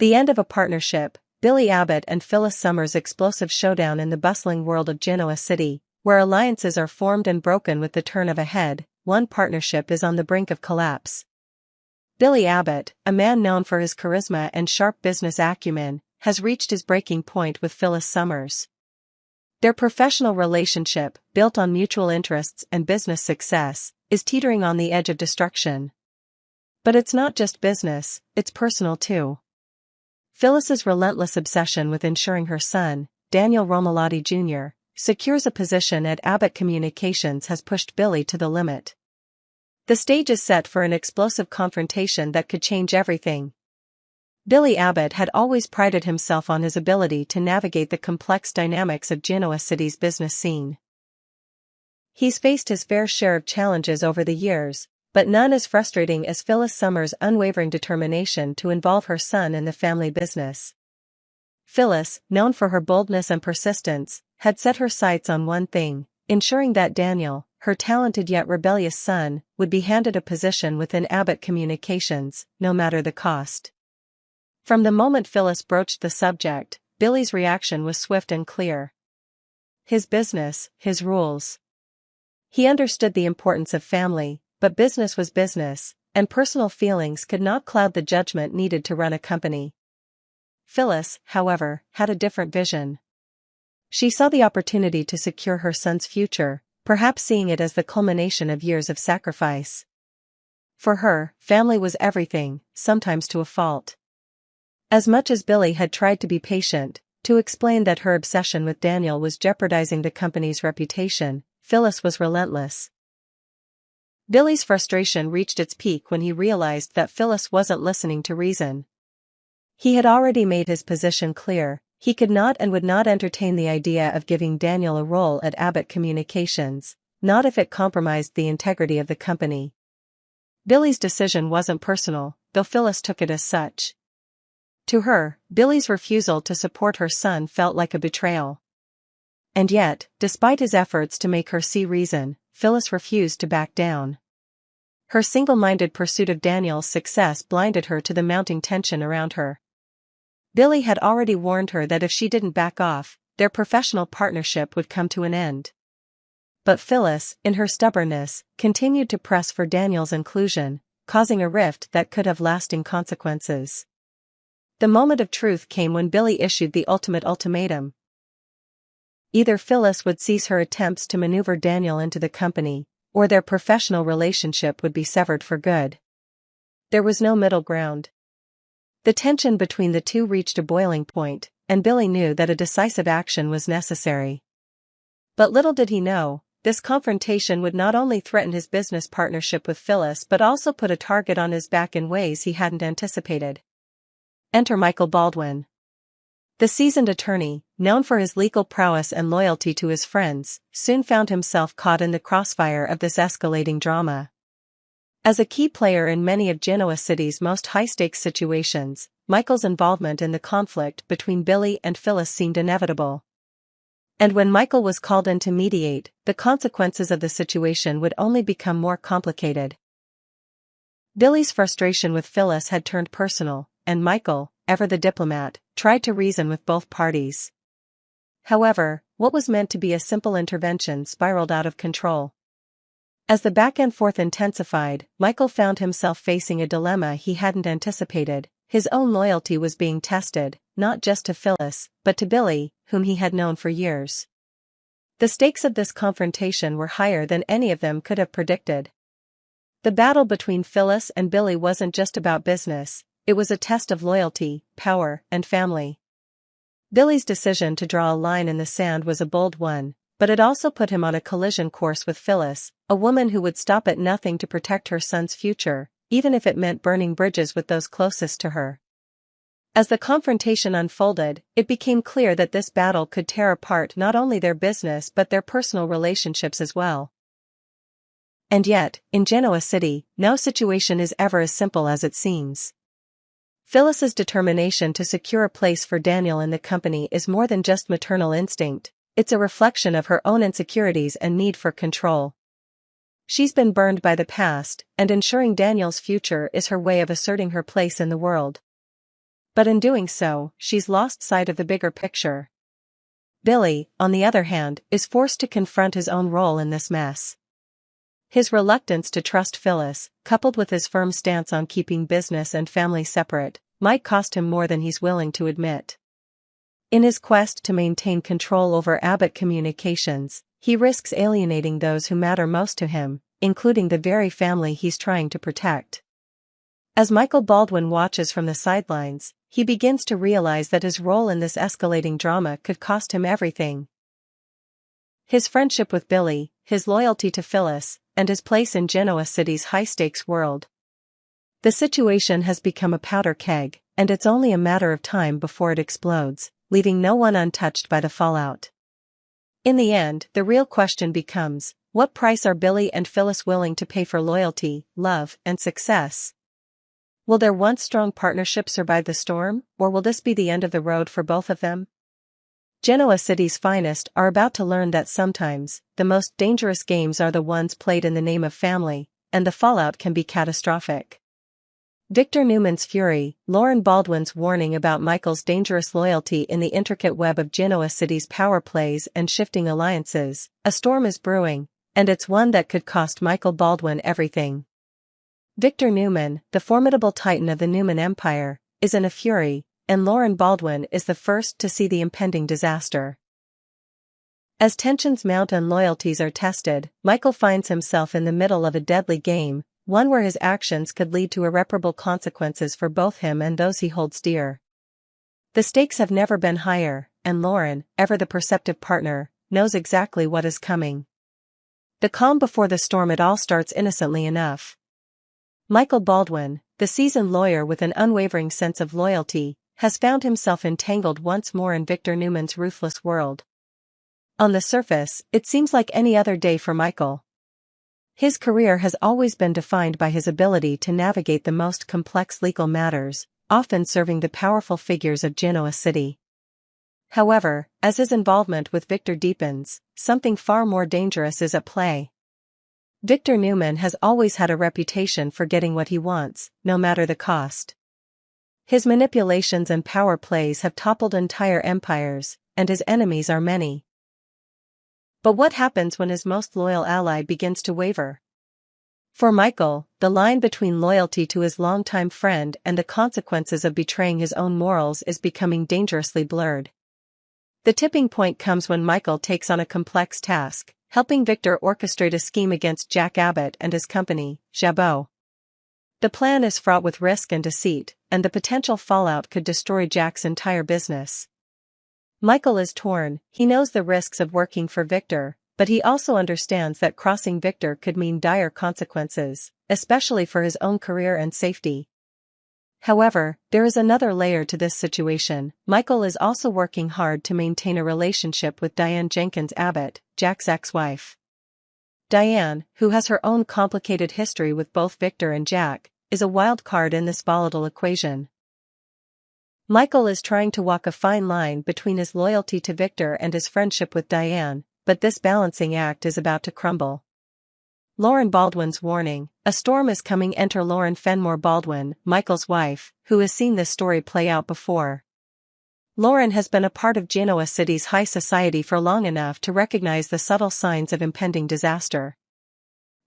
The end of a partnership, Billy Abbott and Phyllis Summers' explosive showdown in the bustling world of Genoa City, where alliances are formed and broken with the turn of a head. One partnership is on the brink of collapse. Billy Abbott, a man known for his charisma and sharp business acumen, has reached his breaking point with Phyllis Summers. Their professional relationship, built on mutual interests and business success, is teetering on the edge of destruction. But it's not just business, it's personal too. Phyllis's relentless obsession with ensuring her son, Daniel Romalotti Jr., secures a position at Abbott Communications has pushed Billy to the limit. The stage is set for an explosive confrontation that could change everything. Billy Abbott had always prided himself on his ability to navigate the complex dynamics of Genoa City's business scene. He's faced his fair share of challenges over the years, but none as frustrating as Phyllis Summers' unwavering determination to involve her son in the family business. Phyllis, known for her boldness and persistence, had set her sights on one thing: ensuring that Daniel, her talented yet rebellious son, would be handed a position within Abbott Communications, no matter the cost. From the moment Phyllis broached the subject, Billy's reaction was swift and clear. His business, his rules. He understood the importance of family, but business was business, and personal feelings could not cloud the judgment needed to run a company. Phyllis, however, had a different vision. She saw the opportunity to secure her son's future, perhaps seeing it as the culmination of years of sacrifice. For her, family was everything, sometimes to a fault. As much as Billy had tried to be patient, to explain that her obsession with Daniel was jeopardizing the company's reputation, Phyllis was relentless. Billy's frustration reached its peak when he realized that Phyllis wasn't listening to reason. He had already made his position clear: he could not and would not entertain the idea of giving Daniel a role at Abbott Communications, not if it compromised the integrity of the company. Billy's decision wasn't personal, though Phyllis took it as such. To her, Billy's refusal to support her son felt like a betrayal. And yet, despite his efforts to make her see reason, Phyllis refused to back down. Her single-minded pursuit of Daniel's success blinded her to the mounting tension around her. Billy had already warned her that if she didn't back off, their professional partnership would come to an end. But Phyllis, in her stubbornness, continued to press for Daniel's inclusion, causing a rift that could have lasting consequences. The moment of truth came when Billy issued the ultimate ultimatum. Either Phyllis would cease her attempts to maneuver Daniel into the company, or their professional relationship would be severed for good. There was no middle ground. The tension between the two reached a boiling point, and Billy knew that a decisive action was necessary. But little did he know, this confrontation would not only threaten his business partnership with Phyllis but also put a target on his back in ways he hadn't anticipated. Enter Michael Baldwin. The seasoned attorney, known for his legal prowess and loyalty to his friends, soon found himself caught in the crossfire of this escalating drama. As a key player in many of Genoa City's most high-stakes situations, Michael's involvement in the conflict between Billy and Phyllis seemed inevitable. And when Michael was called in to mediate, the consequences of the situation would only become more complicated. Billy's frustration with Phyllis had turned personal, and Michael, ever the diplomat, tried to reason with both parties. However, what was meant to be a simple intervention spiraled out of control. As the back-and-forth intensified, Michael found himself facing a dilemma he hadn't anticipated. His own loyalty was being tested, not just to Phyllis, but to Billy, whom he had known for years. The stakes of this confrontation were higher than any of them could have predicted. The battle between Phyllis and Billy wasn't just about business, it was a test of loyalty, power, and family. Billy's decision to draw a line in the sand was a bold one, but it also put him on a collision course with Phyllis, a woman who would stop at nothing to protect her son's future, even if it meant burning bridges with those closest to her. As the confrontation unfolded, it became clear that this battle could tear apart not only their business but their personal relationships as well. And yet, in Genoa City, no situation is ever as simple as it seems. Phyllis's determination to secure a place for Daniel in the company is more than just maternal instinct, it's a reflection of her own insecurities and need for control. She's been burned by the past, and ensuring Daniel's future is her way of asserting her place in the world. But in doing so, she's lost sight of the bigger picture. Billy, on the other hand, is forced to confront his own role in this mess. His reluctance to trust Phyllis, coupled with his firm stance on keeping business and family separate, might cost him more than he's willing to admit. In his quest to maintain control over Abbott Communications, he risks alienating those who matter most to him, including the very family he's trying to protect. As Michael Baldwin watches from the sidelines, he begins to realize that his role in this escalating drama could cost him everything. His friendship with Billy, his loyalty to Phyllis, and his place in Genoa City's high-stakes world. The situation has become a powder keg, and it's only a matter of time before it explodes, leaving no one untouched by the fallout. In the end, the real question becomes, what price are Billy and Phyllis willing to pay for loyalty, love, and success? Will their once strong partnership survive the storm, or will this be the end of the road for both of them? Genoa City's finest are about to learn that sometimes, the most dangerous games are the ones played in the name of family, and the fallout can be catastrophic. Victor Newman's fury, Lauren Baldwin's warning about Michael's dangerous loyalty in the intricate web of Genoa City's power plays and shifting alliances, a storm is brewing, and it's one that could cost Michael Baldwin everything. Victor Newman, the formidable titan of the Newman Empire, is in a fury, and Lauren Baldwin is the first to see the impending disaster. As tensions mount and loyalties are tested, Michael finds himself in the middle of a deadly game, one where his actions could lead to irreparable consequences for both him and those he holds dear. The stakes have never been higher, and Lauren, ever the perceptive partner, knows exactly what is coming. The calm before the storm. It all starts innocently enough. Michael Baldwin, the seasoned lawyer with an unwavering sense of loyalty, has found himself entangled once more in Victor Newman's ruthless world. On the surface, it seems like any other day for Michael. His career has always been defined by his ability to navigate the most complex legal matters, often serving the powerful figures of Genoa City. However, as his involvement with Victor deepens, something far more dangerous is at play. Victor Newman has always had a reputation for getting what he wants, no matter the cost. His manipulations and power plays have toppled entire empires, and his enemies are many. But what happens when his most loyal ally begins to waver? For Michael, the line between loyalty to his longtime friend and the consequences of betraying his own morals is becoming dangerously blurred. The tipping point comes when Michael takes on a complex task, helping Victor orchestrate a scheme against Jack Abbott and his company, Jabot. The plan is fraught with risk and deceit, and the potential fallout could destroy Jack's entire business. Michael is torn. He knows the risks of working for Victor, but he also understands that crossing Victor could mean dire consequences, especially for his own career and safety. However, there is another layer to this situation. Michael is also working hard to maintain a relationship with Diane Jenkins Abbott, Jack's ex-wife. Diane, who has her own complicated history with both Victor and Jack, is a wild card in this volatile equation. Michael is trying to walk a fine line between his loyalty to Victor and his friendship with Diane, but this balancing act is about to crumble. Lauren Baldwin's warning, a storm is coming. Enter Lauren Fenmore Baldwin, Michael's wife, who has seen this story play out before. Lauren has been a part of Genoa City's high society for long enough to recognize the subtle signs of impending disaster.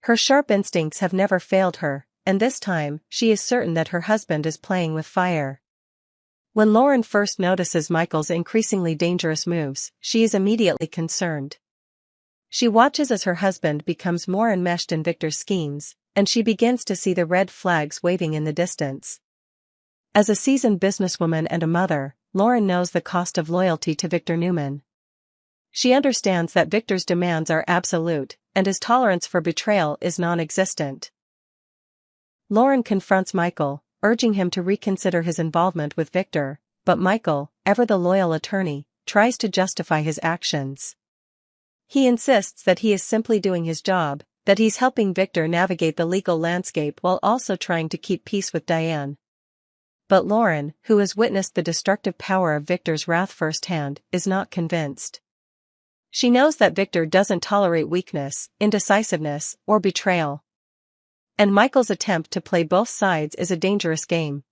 Her sharp instincts have never failed her, and this time, she is certain that her husband is playing with fire. When Lauren first notices Michael's increasingly dangerous moves, she is immediately concerned. She watches as her husband becomes more enmeshed in Victor's schemes, and she begins to see the red flags waving in the distance. As a seasoned businesswoman and a mother, Lauren knows the cost of loyalty to Victor Newman. She understands that Victor's demands are absolute, and his tolerance for betrayal is non-existent. Lauren confronts Michael, urging him to reconsider his involvement with Victor, but Michael, ever the loyal attorney, tries to justify his actions. He insists that he is simply doing his job, that he's helping Victor navigate the legal landscape while also trying to keep peace with Diane. But Lauren, who has witnessed the destructive power of Victor's wrath firsthand, is not convinced. She knows that Victor doesn't tolerate weakness, indecisiveness, or betrayal. And Michael's attempt to play both sides is a dangerous game.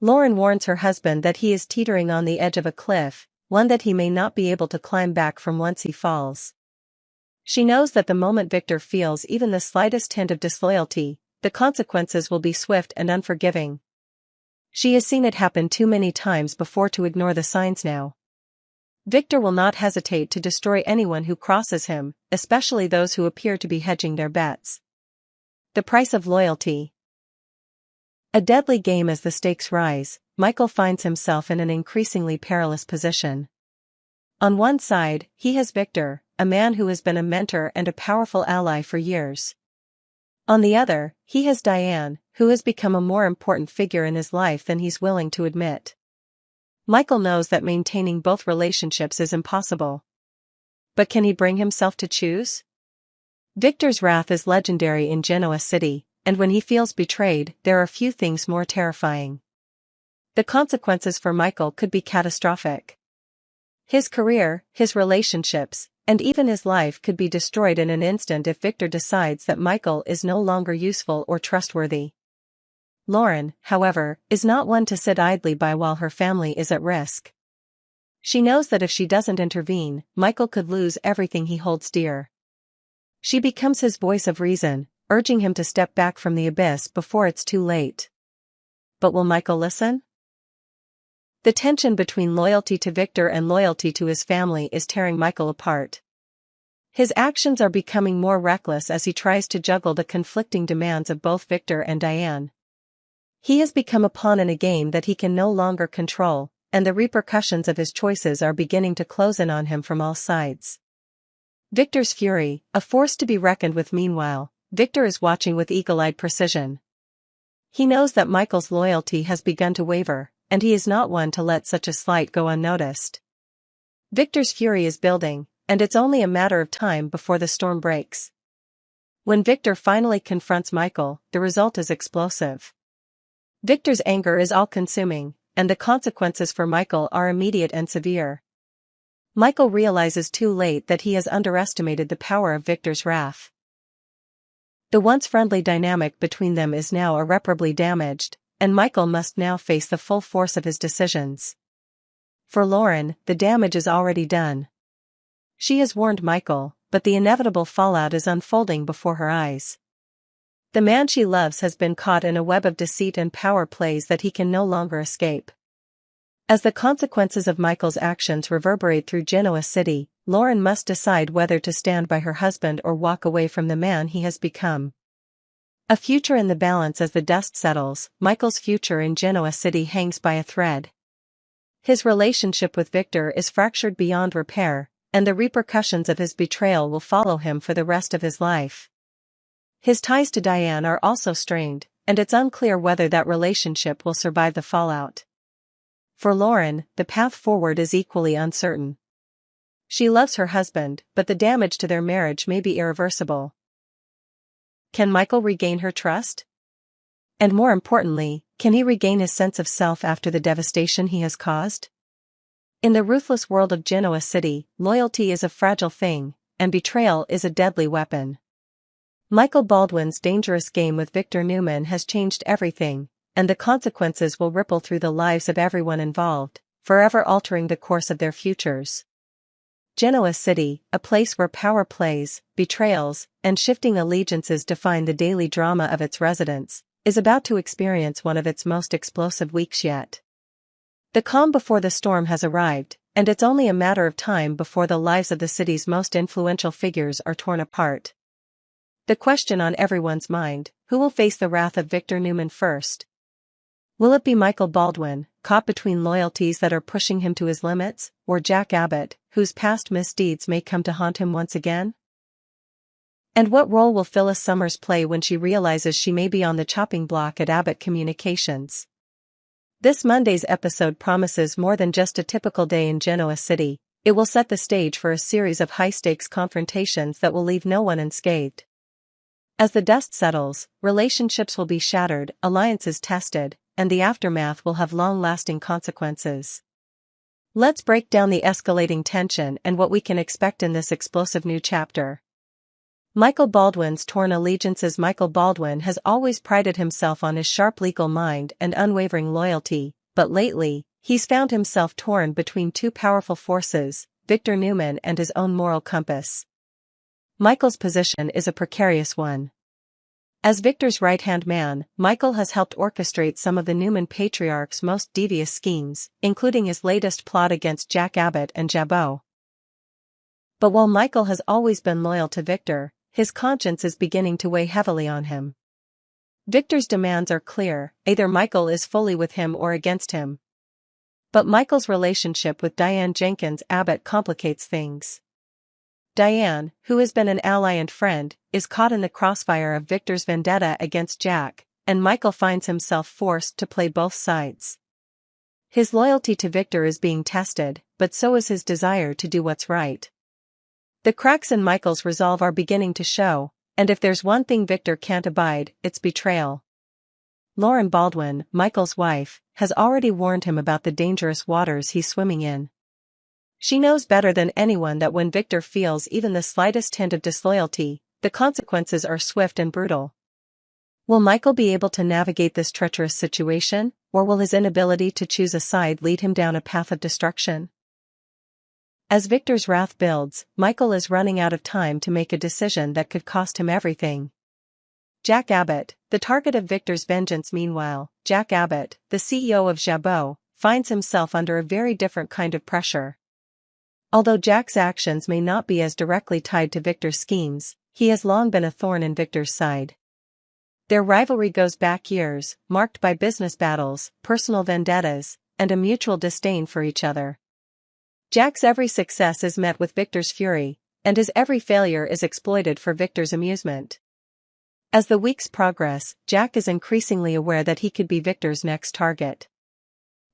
Lauren warns her husband that he is teetering on the edge of a cliff, one that he may not be able to climb back from once he falls. She knows that the moment Victor feels even the slightest hint of disloyalty, the consequences will be swift and unforgiving. She has seen it happen too many times before to ignore the signs now. Victor will not hesitate to destroy anyone who crosses him, especially those who appear to be hedging their bets. The price of loyalty. A deadly game as the stakes rise, Michael finds himself in an increasingly perilous position. On one side, he has Victor, a man who has been a mentor and a powerful ally for years. On the other, he has Diane, who has become a more important figure in his life than he's willing to admit. Michael knows that maintaining both relationships is impossible. But can he bring himself to choose? Victor's wrath is legendary in Genoa City, and when he feels betrayed, there are few things more terrifying. The consequences for Michael could be catastrophic. His career, his relationships, and even his life could be destroyed in an instant if Victor decides that Michael is no longer useful or trustworthy. Lauren, however, is not one to sit idly by while her family is at risk. She knows that if she doesn't intervene, Michael could lose everything he holds dear. She becomes his voice of reason, urging him to step back from the abyss before it's too late. But will Michael listen? The tension between loyalty to Victor and loyalty to his family is tearing Michael apart. His actions are becoming more reckless as he tries to juggle the conflicting demands of both Victor and Diane. He has become a pawn in a game that he can no longer control, and the repercussions of his choices are beginning to close in on him from all sides. Victor's fury, a force to be reckoned with. Meanwhile, Victor is watching with eagle-eyed precision. He knows that Michael's loyalty has begun to waver, and he is not one to let such a slight go unnoticed. Victor's fury is building, and it's only a matter of time before the storm breaks. When Victor finally confronts Michael, the result is explosive. Victor's anger is all-consuming, and the consequences for Michael are immediate and severe. Michael realizes too late that he has underestimated the power of Victor's wrath. The once friendly dynamic between them is now irreparably damaged, and Michael must now face the full force of his decisions. For Lauren, the damage is already done. She has warned Michael, but the inevitable fallout is unfolding before her eyes. The man she loves has been caught in a web of deceit and power plays that he can no longer escape. As the consequences of Michael's actions reverberate through Genoa City, Lauren must decide whether to stand by her husband or walk away from the man he has become. A future in the balance. As the dust settles, Michael's future in Genoa City hangs by a thread. His relationship with Victor is fractured beyond repair, and the repercussions of his betrayal will follow him for the rest of his life. His ties to Diane are also strained, and it's unclear whether that relationship will survive the fallout. For Lauren, the path forward is equally uncertain. She loves her husband, but the damage to their marriage may be irreversible. Can Michael regain her trust? And more importantly, can he regain his sense of self after the devastation he has caused? In the ruthless world of Genoa City, loyalty is a fragile thing, and betrayal is a deadly weapon. Michael Baldwin's dangerous game with Victor Newman has changed everything, and the consequences will ripple through the lives of everyone involved, forever altering the course of their futures. Genoa City, a place where power plays, betrayals, and shifting allegiances define the daily drama of its residents, is about to experience one of its most explosive weeks yet. The calm before the storm has arrived, and it's only a matter of time before the lives of the city's most influential figures are torn apart. The question on everyone's mind: who will face the wrath of Victor Newman first? Will it be Michael Baldwin, caught between loyalties that are pushing him to his limits, or Jack Abbott, whose past misdeeds may come to haunt him once again? And what role will Phyllis Summers play when she realizes she may be on the chopping block at Abbott Communications? This Monday's episode promises more than just a typical day in Genoa City. It will set the stage for a series of high-stakes confrontations that will leave no one unscathed. As the dust settles, relationships will be shattered, alliances tested, and the aftermath will have long-lasting consequences. Let's break down the escalating tension and what we can expect in this explosive new chapter. Michael Baldwin's torn allegiances. Michael Baldwin has always prided himself on his sharp legal mind and unwavering loyalty, but lately, he's found himself torn between two powerful forces, Victor Newman and his own moral compass. Michael's position is a precarious one. As Victor's right-hand man, Michael has helped orchestrate some of the Newman patriarch's most devious schemes, including his latest plot against Jack Abbott and Jabot. But while Michael has always been loyal to Victor, his conscience is beginning to weigh heavily on him. Victor's demands are clear: either Michael is fully with him or against him. But Michael's relationship with Diane Jenkins Abbott complicates things. Diane, who has been an ally and friend, is caught in the crossfire of Victor's vendetta against Jack, and Michael finds himself forced to play both sides. His loyalty to Victor is being tested, but so is his desire to do what's right. The cracks in Michael's resolve are beginning to show, and if there's one thing Victor can't abide, it's betrayal. Lauren Baldwin, Michael's wife, has already warned him about the dangerous waters he's swimming in. She knows better than anyone that when Victor feels even the slightest hint of disloyalty, the consequences are swift and brutal. Will Michael be able to navigate this treacherous situation, or will his inability to choose a side lead him down a path of destruction? As Victor's wrath builds, Michael is running out of time to make a decision that could cost him everything. Jack Abbott, the target of Victor's vengeance. Meanwhile, Jack Abbott, the CEO of Jabot, finds himself under a very different kind of pressure. Although Jack's actions may not be as directly tied to Victor's schemes, he has long been a thorn in Victor's side. Their rivalry goes back years, marked by business battles, personal vendettas, and a mutual disdain for each other. Jack's every success is met with Victor's fury, and his every failure is exploited for Victor's amusement. As the weeks progress, Jack is increasingly aware that he could be Victor's next target.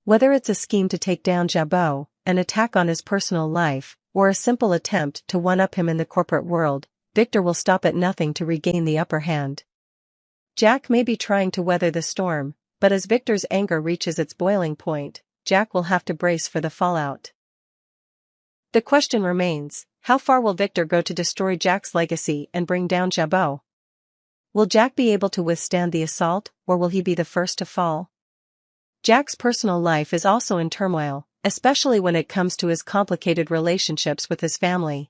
Whether it's a scheme to take down Jabot, an attack on his personal life, or a simple attempt to one-up him in the corporate world, Victor will stop at nothing to regain the upper hand. Jack may be trying to weather the storm, but as Victor's anger reaches its boiling point, Jack will have to brace for the fallout. The question remains, how far will Victor go to destroy Jack's legacy and bring down Jabot? Will Jack be able to withstand the assault, or will he be the first to fall? Jack's personal life is also in turmoil, especially when it comes to his complicated relationships with his family.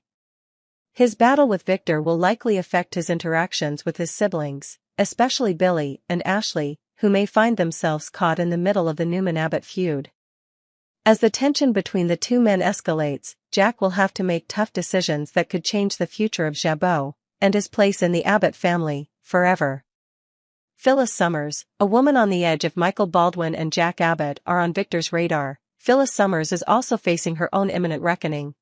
His battle with Victor will likely affect his interactions with his siblings, especially Billy and Ashley, who may find themselves caught in the middle of the Newman-Abbott feud. As the tension between the two men escalates, Jack will have to make tough decisions that could change the future of Jabot, and his place in the Abbott family, forever. Phyllis Summers, a woman on the edge of Michael Baldwin and Jack Abbott, are on Victor's radar. Phyllis Summers is also facing her own imminent reckoning.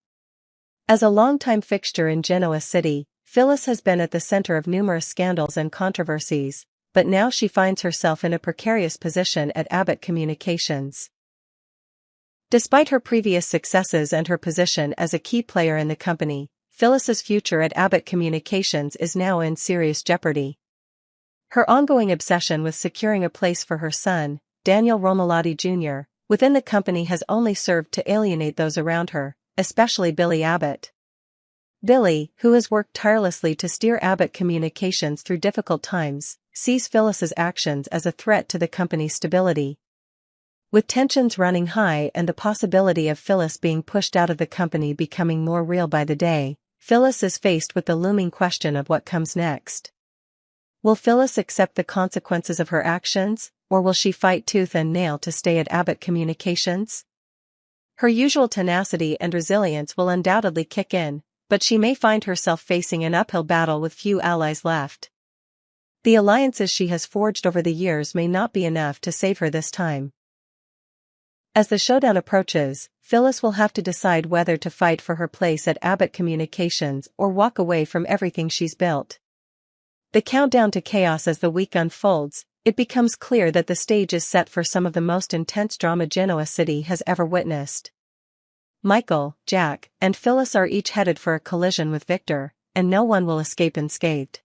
As a longtime fixture in Genoa City, Phyllis has been at the center of numerous scandals and controversies, but now she finds herself in a precarious position at Abbott Communications. Despite her previous successes and her position as a key player in the company, Phyllis's future at Abbott Communications is now in serious jeopardy. Her ongoing obsession with securing a place for her son, Daniel Romalotti Jr., within the company has only served to alienate those around her, especially Billy Abbott. Billy, who has worked tirelessly to steer Abbott Communications through difficult times, sees Phyllis's actions as a threat to the company's stability. With tensions running high and the possibility of Phyllis being pushed out of the company becoming more real by the day, Phyllis is faced with the looming question of what comes next. Will Phyllis accept the consequences of her actions, or will she fight tooth and nail to stay at Abbott Communications? Her usual tenacity and resilience will undoubtedly kick in, but she may find herself facing an uphill battle with few allies left. The alliances she has forged over the years may not be enough to save her this time. As the showdown approaches, Phyllis will have to decide whether to fight for her place at Abbott Communications or walk away from everything she's built. The countdown to chaos. As the week unfolds, it becomes clear that the stage is set for some of the most intense drama Genoa City has ever witnessed. Michael, Jack, and Phyllis are each headed for a collision with Victor, and no one will escape unscathed.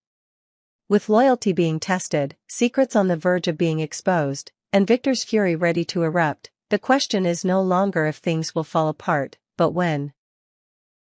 With loyalty being tested, secrets on the verge of being exposed, and Victor's fury ready to erupt, the question is no longer if things will fall apart, but when.